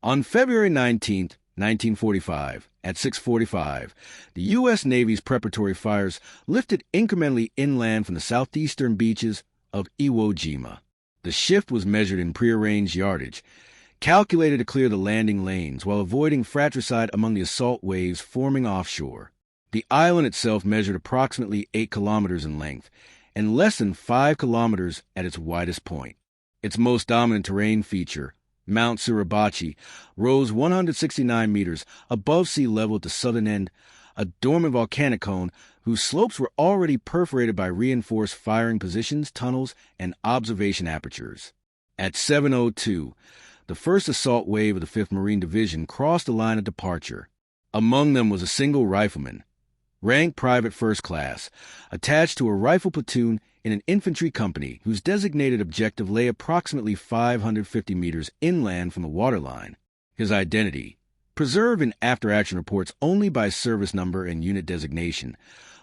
On February 19th, 1945, at 6:45, the U.S. Navy's preparatory fires lifted incrementally inland from the southeastern beaches of Iwo Jima. The shift was measured in prearranged yardage, calculated to clear the landing lanes while avoiding fratricide among the assault waves forming offshore. The island itself measured approximately 8 kilometers in length and less than 5 kilometers at its widest point. Its most dominant terrain feature, Mount Suribachi, rose 169 meters above sea level at the southern end, a dormant volcanic cone whose slopes were already perforated by reinforced firing positions, tunnels, and observation apertures. At 7:02, the first assault wave of the 5th Marine Division crossed the line of departure. Among them was a single rifleman, ranked private first class, attached to a rifle platoon in an infantry company whose designated objective lay approximately 550 meters inland from the waterline. His identity, preserved in after-action reports only by service number and unit designation,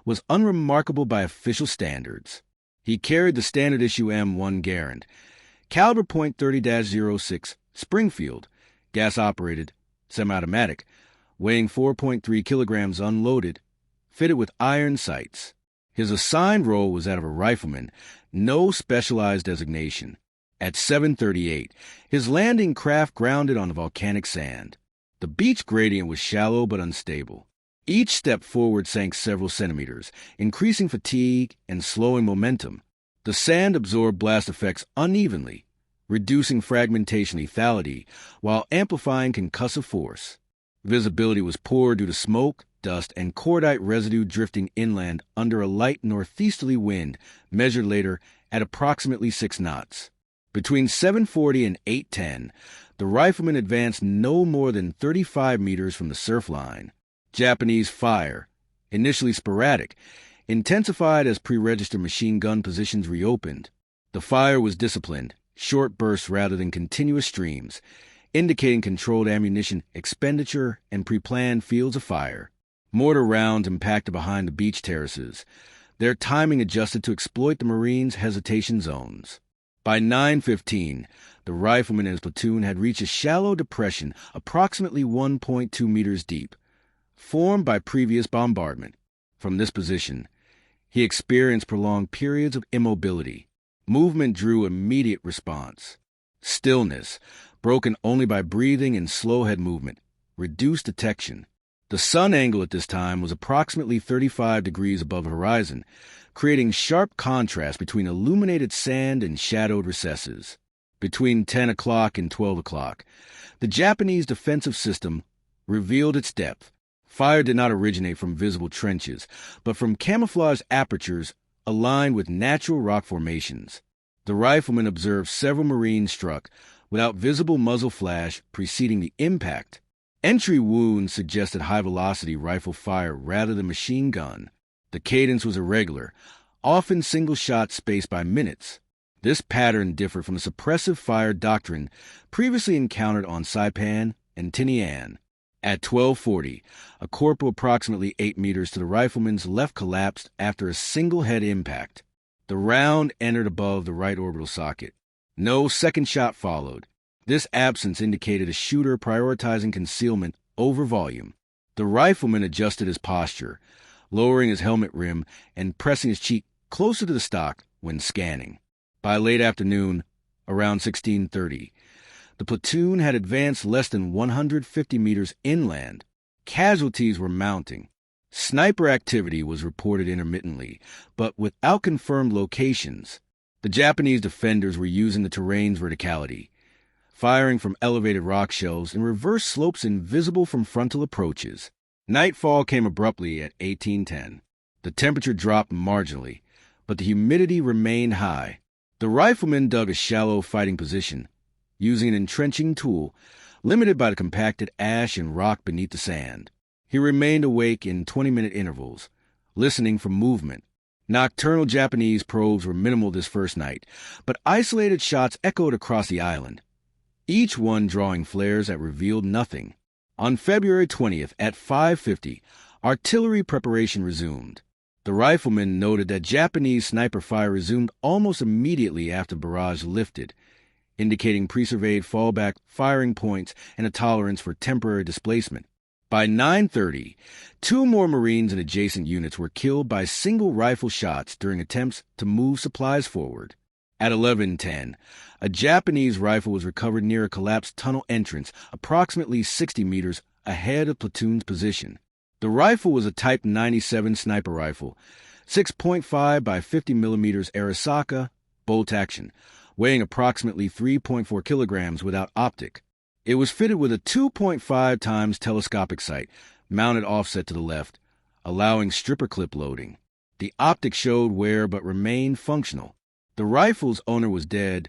was unremarkable by official standards. He carried the standard-issue M1 Garand, caliber .30-06 Springfield, gas-operated, semi-automatic, weighing 4.3 kilograms unloaded, fitted with iron sights. His assigned role was that of a rifleman, no specialized designation. At 7:38, his landing craft grounded on the volcanic sand. The beach gradient was shallow but unstable. Each step forward sank several centimeters, increasing fatigue and slowing momentum. The sand absorbed blast effects unevenly, reducing fragmentation lethality while amplifying concussive force. Visibility was poor due to smoke, dust, and cordite residue drifting inland under a light northeasterly wind, measured later at approximately 6 knots. Between 7:40 and 8:10, the rifleman advanced no more than 35 meters from the surf line. Japanese fire, initially sporadic, intensified as pre-registered machine gun positions reopened. The fire was disciplined, short bursts rather than continuous streams, indicating controlled ammunition expenditure and pre-planned fields of fire. Mortar rounds impacted behind the beach terraces, their timing adjusted to exploit the Marines' hesitation zones. By 9:15, the rifleman and his platoon had reached a shallow depression approximately 1.2 meters deep, formed by previous bombardment. From this position, he experienced prolonged periods of immobility. Movement drew immediate response. Stillness, broken only by breathing and slow head movement, reduced detection. The sun angle at this time was approximately 35 degrees above the horizon, creating sharp contrast between illuminated sand and shadowed recesses. Between 10 o'clock and 12 o'clock, the Japanese defensive system revealed its depth. Fire did not originate from visible trenches, but from camouflaged apertures aligned with natural rock formations. The rifleman observed several Marines struck, without visible muzzle flash preceding the impact. Entry wounds suggested high-velocity rifle fire rather than machine gun. The cadence was irregular, often single shots spaced by minutes. This pattern differed from the suppressive fire doctrine previously encountered on Saipan and Tinian. At 12:40, a corporal approximately 8 meters to the rifleman's left collapsed after a single head impact. The round entered above the right orbital socket. No second shot followed. This absence indicated a shooter prioritizing concealment over volume. The rifleman adjusted his posture, lowering his helmet rim and pressing his cheek closer to the stock when scanning. By late afternoon, around 16:30, the platoon had advanced less than 150 meters inland. Casualties were mounting. Sniper activity was reported intermittently, but without confirmed locations. The Japanese defenders were using the terrain's verticality, firing from elevated rock shelves and reverse slopes invisible from frontal approaches. Nightfall came abruptly at 18:10. The temperature dropped marginally, but the humidity remained high. The rifleman dug a shallow fighting position, using an entrenching tool, limited by the compacted ash and rock beneath the sand. He remained awake in 20-minute intervals, listening for movement. Nocturnal Japanese probes were minimal this first night, but isolated shots echoed across the island, each one drawing flares that revealed nothing. On February 20th at 5:50, artillery preparation resumed. The rifleman noted that Japanese sniper fire resumed almost immediately after the barrage lifted, indicating pre-surveyed fallback firing points and a tolerance for temporary displacement. By 9:30, two more Marines and adjacent units were killed by single rifle shots during attempts to move supplies forward. At 11:10, a Japanese rifle was recovered near a collapsed tunnel entrance approximately 60 meters ahead of platoon's position. The rifle was a Type 97 sniper rifle, 6.5 by 50 millimeters Arisaka, bolt action, weighing approximately 3.4 kilograms without optic. It was fitted with a 2.5 times telescopic sight, mounted offset to the left, allowing stripper clip loading. The optic showed wear but remained functional. The rifle's owner was dead,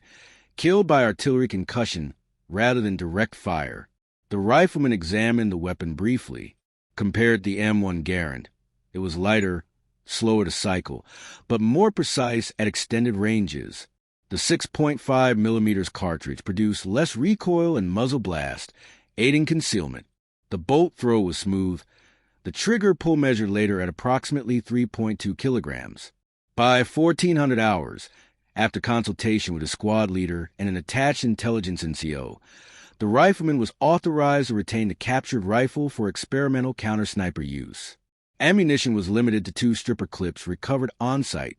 killed by artillery concussion rather than direct fire. The rifleman examined the weapon briefly, compared the M1 Garand. It was lighter, slower to cycle, but more precise at extended ranges. The 6.5 millimeters cartridge produced less recoil and muzzle blast, aiding concealment. The bolt throw was smooth. The trigger pull measured later at approximately 3.2 kilograms. By 1400 hours, after consultation with a squad leader and an attached intelligence NCO, the rifleman was authorized to retain the captured rifle for experimental counter-sniper use. Ammunition was limited to 2 stripper clips recovered on-site,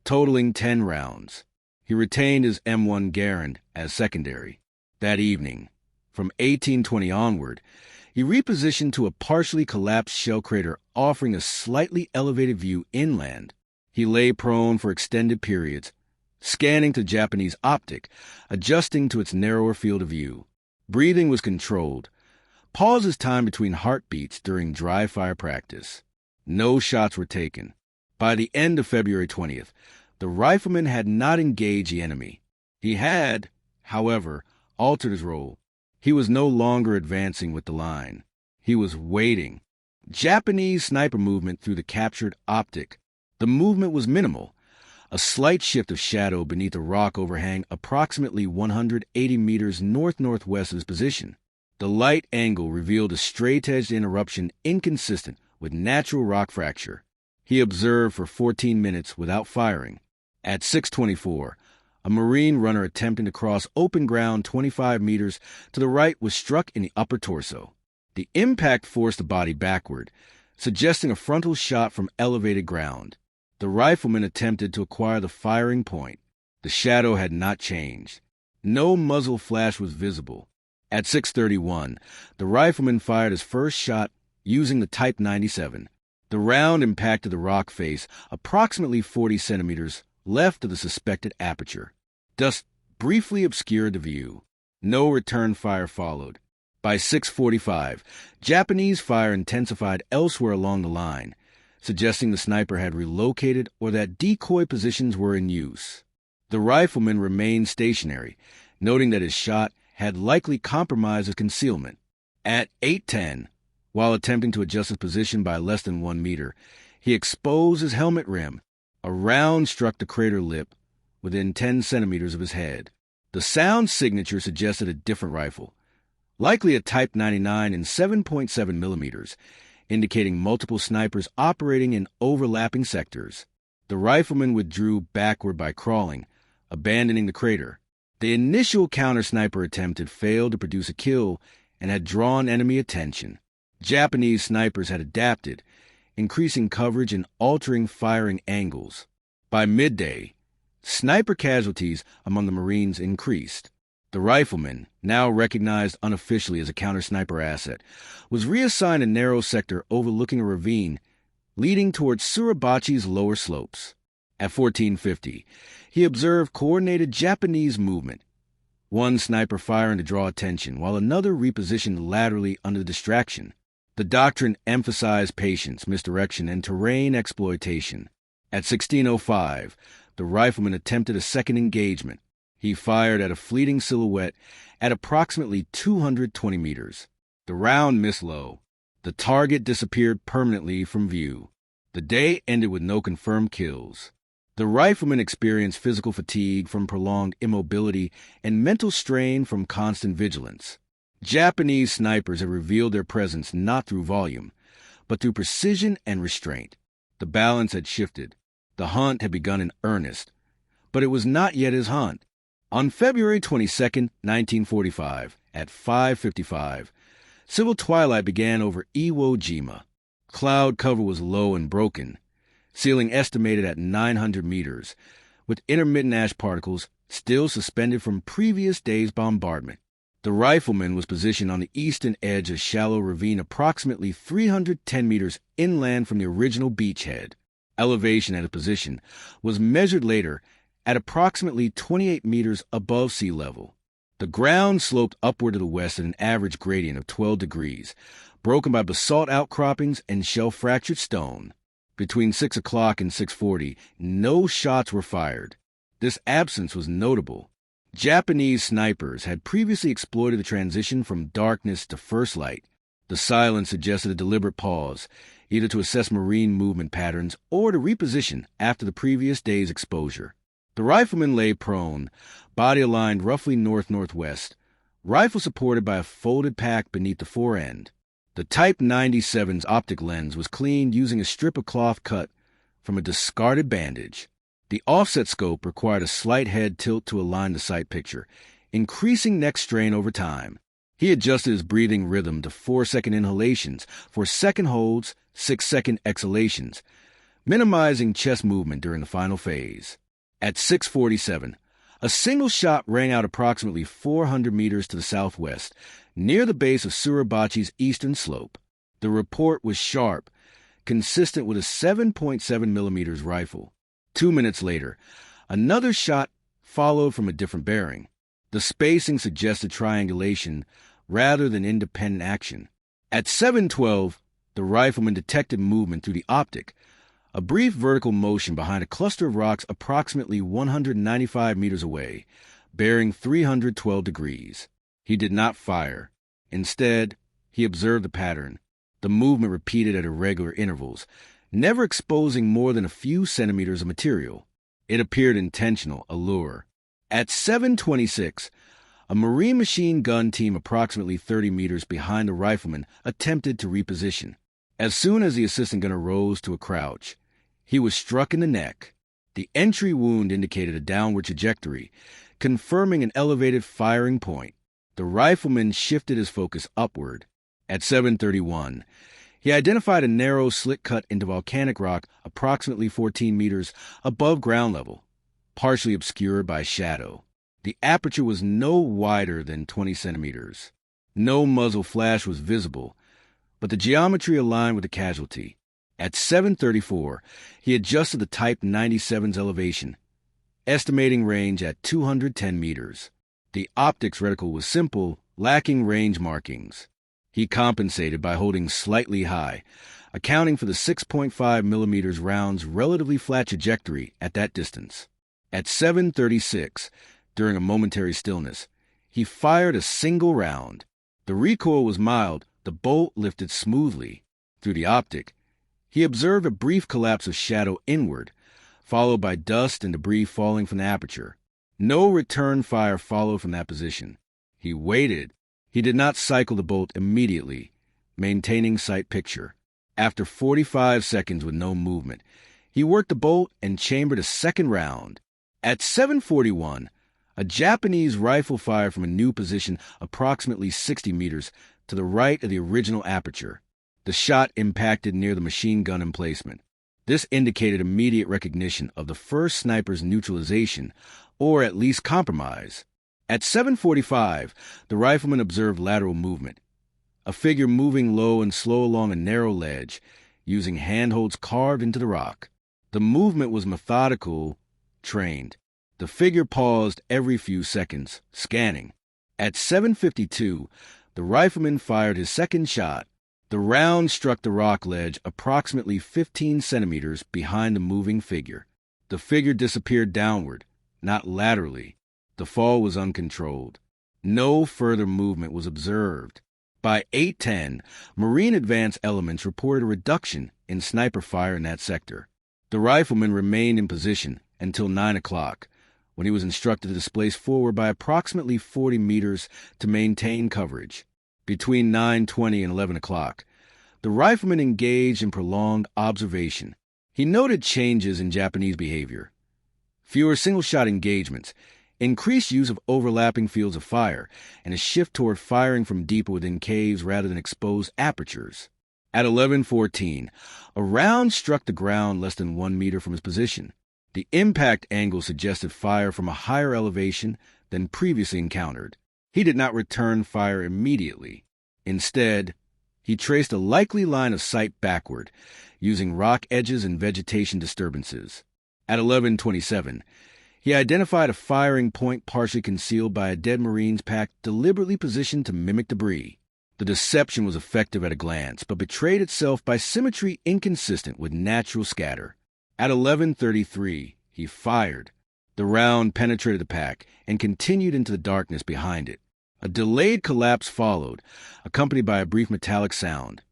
totaling 10 rounds. He retained his M1 Garand as secondary. That evening, from 1820 onward, he repositioned to a partially collapsed shell crater offering a slightly elevated view inland. He lay prone for extended periods, scanning to Japanese optic, adjusting to its narrower field of view. Breathing was controlled. Pauses timed between heartbeats during dry fire practice. No shots were taken. By the end of February 20th, the rifleman had not engaged the enemy. He had, however, altered his role. He was no longer advancing with the line. He was waiting. Japanese sniper movement through the captured optic. The movement was minimal. A slight shift of shadow beneath a rock overhang approximately 180 meters north-northwest of his position. The light angle revealed a straight-edged interruption inconsistent with natural rock fracture. He observed for 14 minutes without firing. At 6:24, a Marine runner attempting to cross open ground 25 meters to the right was struck in the upper torso. The impact forced the body backward, suggesting a frontal shot from elevated ground. The rifleman attempted to acquire the firing point. The shadow had not changed. No muzzle flash was visible. At 6:31, the rifleman fired his first shot using the Type 97. The round impacted the rock face approximately 40 centimeters left of the suspected aperture. Dust briefly obscured the view. No return fire followed. By 6:45, Japanese fire intensified elsewhere along the line, suggesting the sniper had relocated or that decoy positions were in use. The rifleman remained stationary, noting that his shot had likely compromised his concealment. At 8:10, while attempting to adjust his position by less than 1 meter, he exposed his helmet rim. A round struck the crater lip within 10 centimeters of his head. The sound signature suggested a different rifle, likely a Type 99 in 7.7 millimeters, indicating multiple snipers operating in overlapping sectors. The rifleman withdrew backward by crawling, abandoning the crater. The initial counter-sniper attempt had failed to produce a kill and had drawn enemy attention. Japanese snipers had adapted, increasing coverage and altering firing angles. By midday, sniper casualties among the Marines increased. The rifleman, now recognized unofficially as a counter-sniper asset, was reassigned a narrow sector overlooking a ravine leading towards Suribachi's lower slopes. At 14:50, he observed coordinated Japanese movement, one sniper firing to draw attention, while another repositioned laterally under distraction. The doctrine emphasized patience, misdirection, and terrain exploitation. At 16:05, the rifleman attempted a second engagement. He fired at a fleeting silhouette at approximately 220 meters. The round missed low. The target disappeared permanently from view. The day ended with no confirmed kills. The rifleman experienced physical fatigue from prolonged immobility and mental strain from constant vigilance. Japanese snipers had revealed their presence not through volume, but through precision and restraint. The balance had shifted. The hunt had begun in earnest, but it was not yet his hunt. On February 22, 1945, at 5:55, civil twilight began over Iwo Jima. Cloud cover was low and broken, ceiling estimated at 900 meters, with intermittent ash particles still suspended from previous days' bombardment. The rifleman was positioned on the eastern edge of a shallow ravine approximately 310 meters inland from the original beachhead. Elevation at a position was measured later at approximately 28 meters above sea level. The ground sloped upward to the west at an average gradient of 12 degrees, broken by basalt outcroppings and shell-fractured stone. Between 6 o'clock and 6:40, no shots were fired. This absence was notable. Japanese snipers had previously exploited the transition from darkness to first light. The silence suggested a deliberate pause, either to assess marine movement patterns or to reposition after the previous day's exposure. The rifleman lay prone, body aligned roughly north-northwest, rifle supported by a folded pack beneath the fore end. The Type 97's optic lens was cleaned using a strip of cloth cut from a discarded bandage. The offset scope required a slight head tilt to align the sight picture, increasing neck strain over time. He adjusted his breathing rhythm to 4-second inhalations for second holds, 6-second exhalations, minimizing chest movement during the final phase. At 6:47, a single shot rang out approximately 400 meters to the southwest, near the base of Suribachi's eastern slope. The report was sharp, consistent with a 7.7 millimeters rifle. 2 minutes later, another shot followed from a different bearing. The spacing suggested triangulation rather than independent action. At 7:12, the rifleman detected movement through the optic, a brief vertical motion behind a cluster of rocks approximately 195 meters away, bearing 312 degrees. He did not fire. Instead, he observed the pattern, the movement repeated at irregular intervals, never exposing more than a few centimeters of material. It appeared intentional, a lure. At 7:26, a Marine machine gun team approximately 30 meters behind the rifleman attempted to reposition. As soon as the assistant gunner rose to a crouch, he was struck in the neck. The entry wound indicated a downward trajectory, confirming an elevated firing point. The rifleman shifted his focus upward. At 7:31, he identified a narrow slit cut into volcanic rock approximately 14 meters above ground level, partially obscured by shadow. The aperture was no wider than 20 centimeters. No muzzle flash was visible, but the geometry aligned with the casualty. At 7:34, he adjusted the Type 97's elevation, estimating range at 210 meters. The optics reticle was simple, lacking range markings. He compensated by holding slightly high, accounting for the 6.5 millimeters round's relatively flat trajectory at that distance. At 7:36, during a momentary stillness, he fired a single round. The recoil was mild, the bolt lifted smoothly. Through the optic, he observed a brief collapse of shadow inward, followed by dust and debris falling from the aperture. No return fire followed from that position. He waited. He did not cycle the bolt immediately, maintaining sight picture. After 45 seconds with no movement, he worked the bolt and chambered a second round. At 7:41, a Japanese rifle fired from a new position approximately 60 meters to the right of the original aperture. The shot impacted near the machine gun emplacement. This indicated immediate recognition of the first sniper's neutralization, or at least compromise. At 7:45, the rifleman observed lateral movement, a figure moving low and slow along a narrow ledge, using handholds carved into the rock. The movement was methodical, trained. The figure paused every few seconds, scanning. At 7:52, the rifleman fired his second shot. The round struck the rock ledge approximately 15 centimeters behind the moving figure. The figure disappeared downward, not laterally. The fall was uncontrolled. No further movement was observed. By 8:10, Marine advance elements reported a reduction in sniper fire in that sector. The rifleman remained in position until 9 o'clock, when he was instructed to displace forward by approximately 40 meters to maintain coverage. Between 9:20 and 11 o'clock, the rifleman engaged in prolonged observation. He noted changes in Japanese behavior. Fewer single-shot engagements, increased use of overlapping fields of fire, and a shift toward firing from deeper within caves rather than exposed apertures. At 11:14, a round struck the ground less than 1 meter from his position. The impact angle suggested fire from a higher elevation than previously encountered. He did not return fire immediately. Instead, he traced a likely line of sight backward, using rock edges and vegetation disturbances. At 11:27, he identified a firing point partially concealed by a dead Marine's pack deliberately positioned to mimic debris. The deception was effective at a glance, but betrayed itself by symmetry inconsistent with natural scatter. At 11:33, he fired. The round penetrated the pack and continued into the darkness behind it. A delayed collapse followed, accompanied by a brief metallic sound,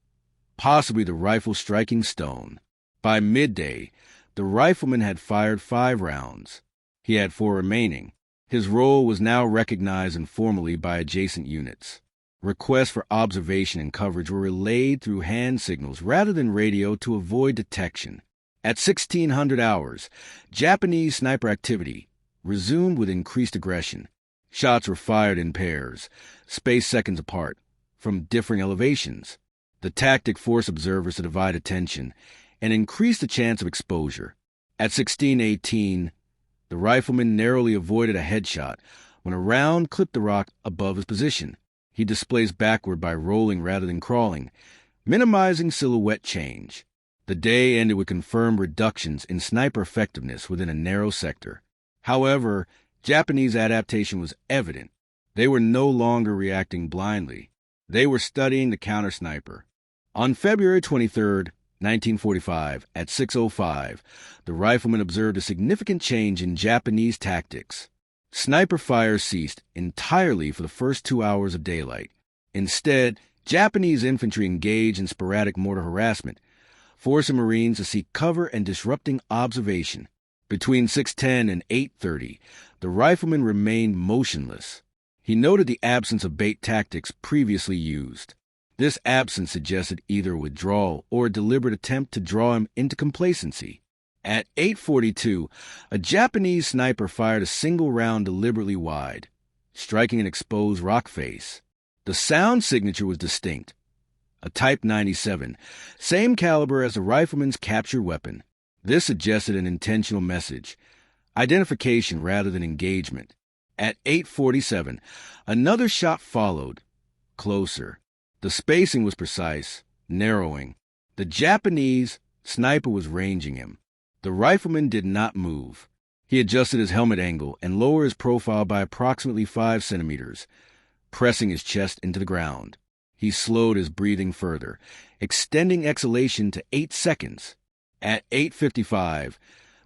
possibly the rifle striking stone. By midday, the rifleman had fired 5 rounds. He had 4 remaining. His role was now recognized informally by adjacent units. Requests for observation and coverage were relayed through hand signals rather than radio to avoid detection. At 1600 hours, Japanese sniper activity resumed with increased aggression. Shots were fired in pairs, spaced seconds apart, from differing elevations. The tactic forced observers to divide attention and increased the chance of exposure. At 1618, the rifleman narrowly avoided a headshot when a round clipped the rock above his position. He displaced backward by rolling rather than crawling, minimizing silhouette change. The day ended with confirmed reductions in sniper effectiveness within a narrow sector. However, Japanese adaptation was evident. They were no longer reacting blindly. They were studying the counter-sniper. On February 23, 1945, at 6:05, the rifleman observed a significant change in Japanese tactics. Sniper fire ceased entirely for the first 2 hours of daylight. Instead, Japanese infantry engaged in sporadic mortar harassment, forcing Marines to seek cover and disrupting observation. Between 6:10 and 8:30, the rifleman remained motionless. He noted the absence of bait tactics previously used. This absence suggested either withdrawal or a deliberate attempt to draw him into complacency. At 8:42, a Japanese sniper fired a single round deliberately wide, striking an exposed rock face. The sound signature was distinct. A Type 97, same caliber as the rifleman's captured weapon. This suggested an intentional message, identification rather than engagement. At 8:47, another shot followed, closer. The spacing was precise, narrowing. The Japanese sniper was ranging him. The rifleman did not move. He adjusted his helmet angle and lowered his profile by approximately 5 centimeters, pressing his chest into the ground. He slowed his breathing further, extending exhalation to 8 seconds. At 8:55,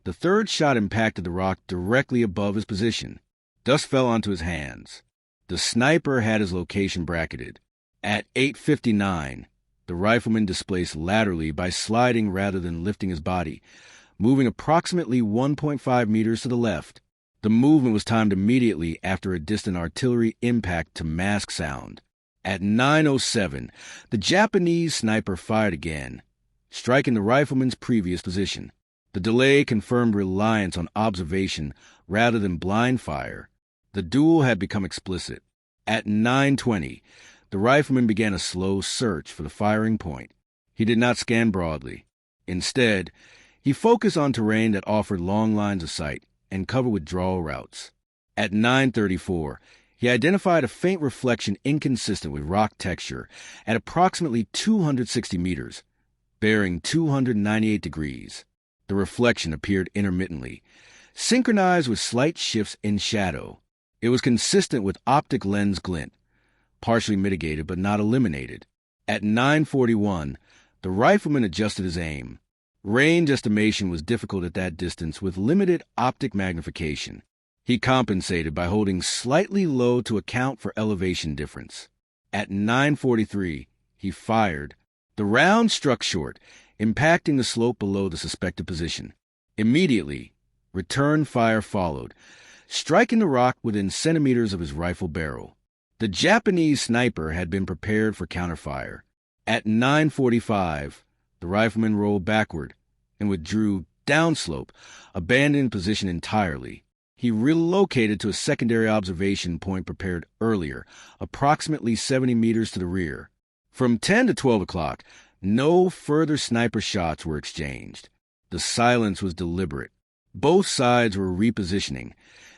the third shot impacted the rock directly above his position. Dust fell onto his hands. The sniper had his location bracketed. At 8:59, the rifleman displaced laterally by sliding rather than lifting his body, moving approximately 1.5 meters to the left. The movement was timed immediately after a distant artillery impact to mask sound. At 9:07, the Japanese sniper fired again, striking the rifleman's previous position. The delay confirmed reliance on observation rather than blind fire. The duel had become explicit. At 9:20, the rifleman began a slow search for the firing point. He did not scan broadly. Instead, he focused on terrain that offered long lines of sight and covered withdrawal routes. At 9:34, he identified a faint reflection inconsistent with rock texture at approximately 260 meters, bearing 298 degrees. The reflection appeared intermittently, synchronized with slight shifts in shadow. It was consistent with optic lens glint, partially mitigated but not eliminated. At 9:41, the rifleman adjusted his aim. Range estimation was difficult at that distance with limited optic magnification. He compensated by holding slightly low to account for elevation difference. At 9:43, he fired. The round struck short, impacting the slope below the suspected position. Immediately, return fire followed, striking the rock within centimeters of his rifle barrel. The Japanese sniper had been prepared for counterfire. At 9:45, the rifleman rolled backward and withdrew downslope, abandoning position entirely. He relocated to a secondary observation point prepared earlier, approximately 70 meters to the rear. From 10 to 12 o'clock, no further sniper shots were exchanged. The silence was deliberate. Both sides were repositioning,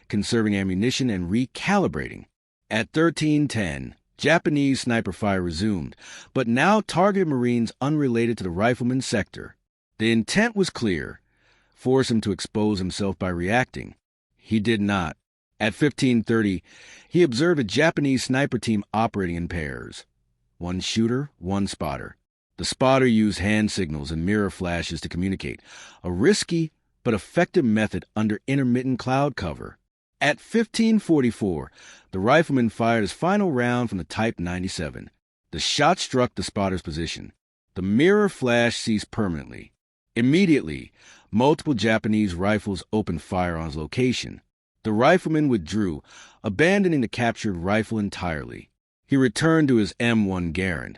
conserving ammunition and recalibrating. At 13:10, Japanese sniper fire resumed, but now targeted Marines unrelated to the rifleman sector. The intent was clear: force him to expose himself by reacting. He did not. At 15:30, he observed a Japanese sniper team operating in pairs. One shooter, one spotter. The spotter used hand signals and mirror flashes to communicate, a risky but effective method under intermittent cloud cover. At 15:44, the rifleman fired his final round from the Type 97. The shot struck the spotter's position. The mirror flash ceased permanently. Immediately, multiple Japanese rifles opened fire on his location. The rifleman withdrew, abandoning the captured rifle entirely. He returned to his M1 Garand,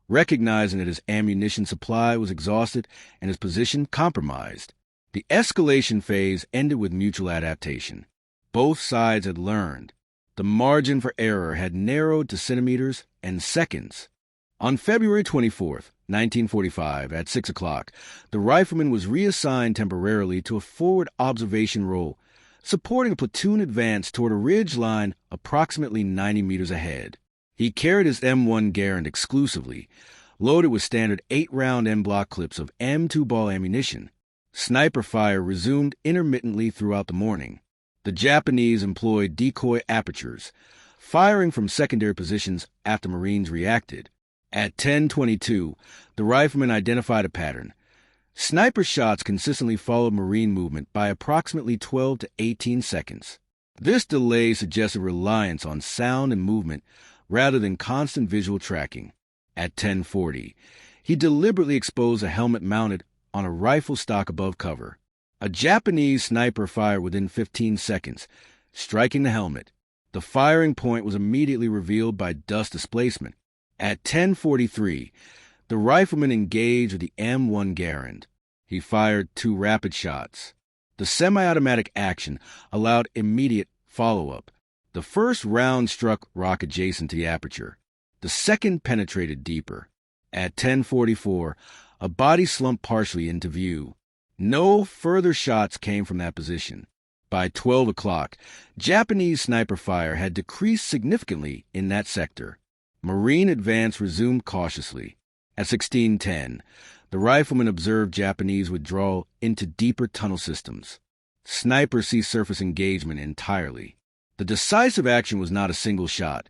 recognizing that his ammunition supply was exhausted and his position compromised. The escalation phase ended with mutual adaptation. Both sides had learned. The margin for error had narrowed to centimeters and seconds. On February 24, 1945, at 6 o'clock, the rifleman was reassigned temporarily to a forward observation role, supporting a platoon advance toward a ridge line approximately 90 meters ahead. He carried his M1 Garand exclusively, loaded with standard 8-round M-block clips of M2 ball ammunition. Sniper fire resumed intermittently throughout the morning. The Japanese employed decoy apertures, firing from secondary positions after Marines reacted. At 10:22, the rifleman identified a pattern. Sniper shots consistently followed Marine movement by approximately 12 to 18 seconds. This delay suggested reliance on sound and movement rather than constant visual tracking. At 10:40, he deliberately exposed a helmet mounted on a rifle stock above cover. A Japanese sniper fired within 15 seconds, striking the helmet. The firing point was immediately revealed by dust displacement. At 10:43, the rifleman engaged with the M1 Garand. He fired 2 rapid shots. The semi-automatic action allowed immediate follow-up. The first round struck rock adjacent to the aperture. The second penetrated deeper. At 10:44, a body slumped partially into view. No further shots came from that position. By 12 o'clock, Japanese sniper fire had decreased significantly in that sector. Marine advance resumed cautiously. At 16:10, the rifleman observed Japanese withdrawal into deeper tunnel systems. Snipers ceased surface engagement entirely. The decisive action was not a single shot,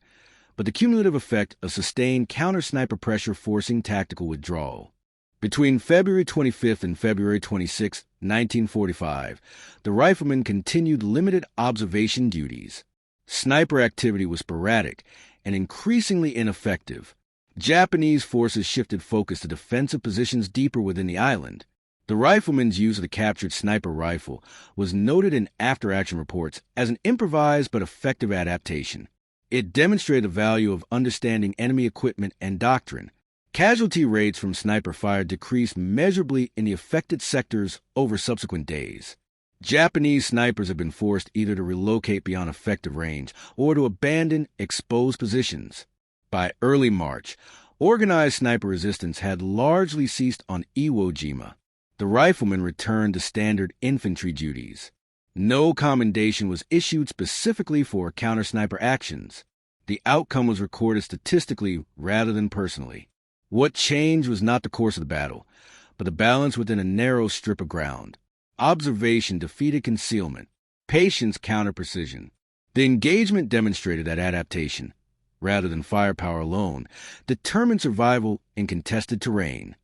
but the cumulative effect of sustained counter-sniper pressure forcing tactical withdrawal. Between February 25 and February 26, 1945, the rifleman continued limited observation duties. Sniper activity was sporadic and increasingly ineffective. Japanese forces shifted focus to defensive positions deeper within the island. The rifleman's use of the captured sniper rifle was noted in after-action reports as an improvised but effective adaptation. It demonstrated the value of understanding enemy equipment and doctrine. Casualty rates from sniper fire decreased measurably in the affected sectors over subsequent days. Japanese snipers have been forced either to relocate beyond effective range or to abandon exposed positions. By early March, organized sniper resistance had largely ceased on Iwo Jima. The rifleman returned to standard infantry duties. No commendation was issued specifically for counter-sniper actions. The outcome was recorded statistically rather than personally. What changed was not the course of the battle, but the balance within a narrow strip of ground. Observation defeated concealment. Patience countered precision. The engagement demonstrated that adaptation, rather than firepower alone, determined survival in contested terrain.